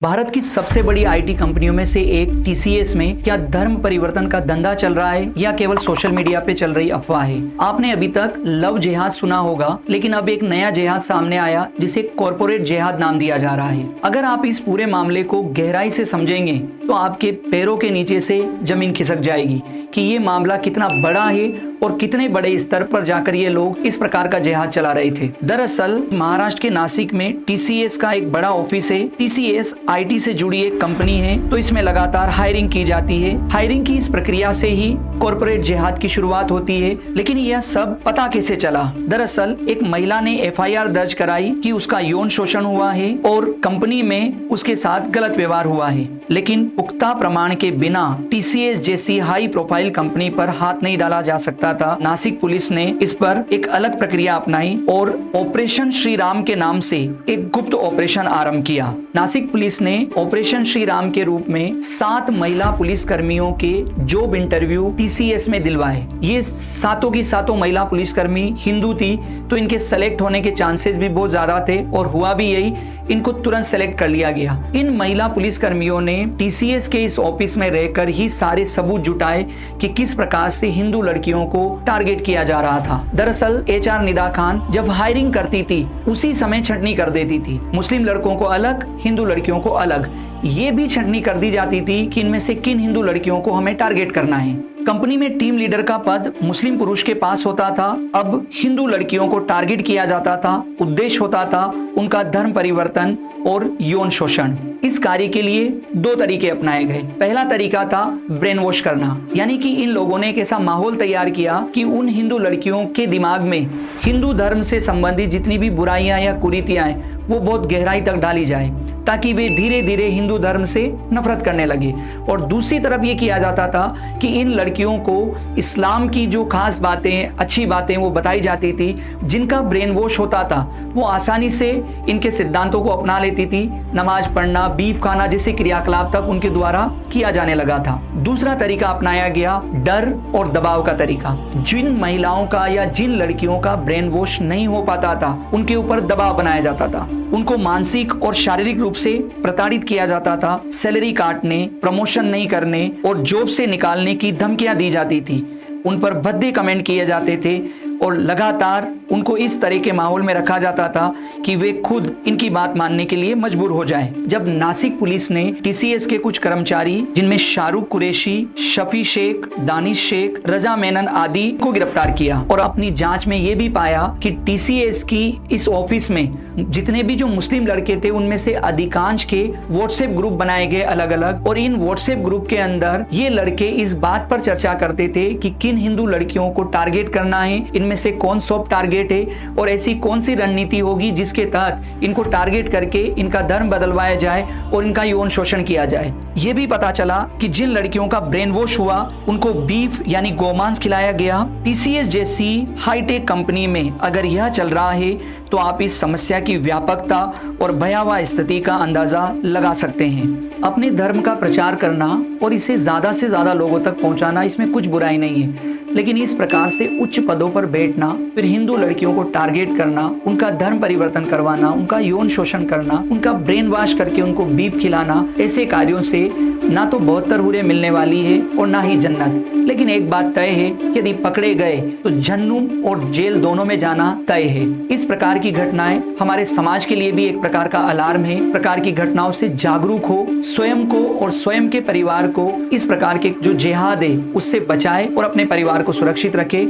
भारत की सबसे बड़ी आईटी कंपनियों में से एक टीसीएस में क्या धर्म परिवर्तन का धंधा चल रहा है या केवल सोशल मीडिया पे चल रही अफवाह है। आपने अभी तक लव जिहाद सुना होगा, लेकिन अब एक नया जिहाद सामने आया जिसे कॉर्पोरेट जिहाद नाम दिया जा रहा है। अगर आप इस पूरे मामले को गहराई से समझेंगे तो आपके पैरों के नीचे से जमीन खिसक जाएगी कि ये मामला कितना बड़ा है और कितने बड़े स्तर पर जाकर ये लोग इस प्रकार का जिहाद चला रहे थे। दरअसल महाराष्ट्र के नासिक में टीसीएस का एक बड़ा ऑफिस है। टीसीएस आईटी से जुड़ी एक कंपनी है, तो इसमें लगातार हायरिंग की जाती है। हायरिंग की इस प्रक्रिया से ही कॉर्पोरेट जिहाद की शुरुआत होती है। लेकिन यह सब पता कैसे चला? दरअसल एक महिला ने एफआईआर दर्ज कराई कि उसका यौन शोषण हुआ है और कंपनी में उसके साथ गलत व्यवहार हुआ है, लेकिन पुख्ता प्रमाण के बिना टीसीएस जैसी हाई प्रोफाइल कंपनी पर हाथ नहीं डाला जा सकता था। नासिक पुलिस ने इस पर एक अलग प्रक्रिया अपनाई और ऑपरेशन श्री राम के नाम से एक गुप्त ऑपरेशन आरंभ किया। नासिक पुलिस ने ऑपरेशन श्री राम के रूप में 7 महिला पुलिस कर्मियों के जॉब इंटरव्यू टीसीएस में दिलवाए। ये सातों की सातों महिला पुलिसकर्मी हिंदू थी, तो इनके सेलेक्ट होने के चांसेस भी बहुत ज्यादा थे और हुआ भी यही। इनको तुरंत सेलेक्ट कर लिया गया। इन महिला पुलिसकर्मियों ने टीसीएस के इस ऑफिस में रहकर ही सारे सबूत जुटाए कि किस प्रकार से हिंदू लड़कियों को टारगेट किया जा रहा था। दरअसल एचआर निदा खान जब हायरिंग करती थी उसी समय छंटनी कर देती थी, मुस्लिम लड़कों को अलग, हिंदू लड़कियों को अलग। ये भी छंटनी कर दी जाती थी कि इनमें से किन हिंदू लड़कियों को हमें टारगेट करना है। कंपनी में टीम लीडर का पद मुस्लिम पुरुष के पास होता था, अब हिंदू लड़कियों को टारगेट किया जाता था। उद्देश्य होता था उनका धर्म परिवर्तन और यौन शोषण। इस कार्य के लिए 2 तरीके अपनाए गए। पहला तरीका था ब्रेन वॉश करना, यानी कि इन लोगों ने एक ऐसा माहौल तैयार किया कि उन हिंदू लड़कियों के दिमाग में हिंदू धर्म से संबंधित जितनी भी बुराइयां या कुरीतियां हैं वो बहुत गहराई तक डाली जाए, ताकि वे धीरे धीरे हिंदू धर्म से नफरत करने लगे। और दूसरी तरफ ये किया जाता था कि इन लड़कियों को इस्लाम की जो खास बातें, अच्छी बातें वो बताई जाती थी। जिनका ब्रेन वॉश होता था वो आसानी से इनके सिद्धांतों को अपना लेती थी। नमाज पढ़ना, बीफ खाना जैसे क्रियाकलाप तक उनके द्वारा किया जाने लगा था। दूसरा तरीका अपनाया गया डर और दबाव का तरीका। जिन महिलाओं का या जिन लड़कियों का ब्रेन वॉश नहीं हो पाता था उनके ऊपर दबाव बनाया जाता था। उनको मानसिक और शारीरिक रूप से प्रताड़ित किया जाता था। सैलरी काटने, प्रमोशन नहीं करने और जॉब से निकालने की धमकियां दी जाती थी। उन पर भद्दे कमेंट किए जाते थे और लगातार उनको इस तरह के माहौल में रखा जाता था कि वे खुद इनकी बात मानने के लिए मजबूर हो जाएं। जब नासिक पुलिस ने टीसीएस के कुछ कर्मचारी, जिनमें शाहरुख कुरैशी, शफी शेख, दानिश शेख, रजा मेनन आदि को गिरफ्तार किया और अपनी जांच में यह भी पाया कि टीसीएस की इस ऑफिस में जितने भी जो मुस्लिम लड़के थे उनमें से अधिकांश के व्हाट्सएप ग्रुप बनाए गए अलग अलग, और इन व्हाट्सएप ग्रुप के अंदर ये लड़के इस बात पर चर्चा करते थे कि किन हिंदू लड़कियों को टारगेट करना है, इनमें से कौन सॉफ्ट टारगेट है और ऐसी कौन सी रणनीति होगी जिसके तहत इनको टारगेट करके इनका धर्म बदलवाया जाए और इनका यौन शोषण किया जाए। यह भी पता चला कि जिन लड़कियों का ब्रेन वॉश हुआ उनको बीफ यानी गोमांस खिलाया गया। टीसीएस जैसी हाईटेक कंपनी में अगर यह चल रहा है तो आप इस समस्या की व्यापकता और भयावह स्थिति का अंदाजा लगा सकते हैं। अपने धर्म का प्रचार करना और इसे ज्यादा से ज्यादा लोगों तक पहुंचाना, इसमें कुछ बुराई नहीं है, लेकिन इस प्रकार से उच्च पदों पर बैठना, फिर हिंदू लड़कियों को टारगेट करना, उनका धर्म परिवर्तन करवाना, उनका यौन शोषण करना, उनका ब्रेन वॉश करके उनको बीफ खिलाना, ऐसे कार्यों से ना तो 72 हूरें मिलने वाली है और ना ही जन्नत। लेकिन एक बात तय है, यदि पकड़े गए तो जहन्नुम और जेल दोनों में जाना तय है। इस प्रकार की घटनाएं हमारे समाज के लिए भी एक प्रकार का अलार्म है। प्रकार की घटनाओं से जागरूक हो, स्वयं को और स्वयं के परिवार को इस प्रकार के जो जिहाद है उससे बचाए और अपने परिवार को सुरक्षित रखे।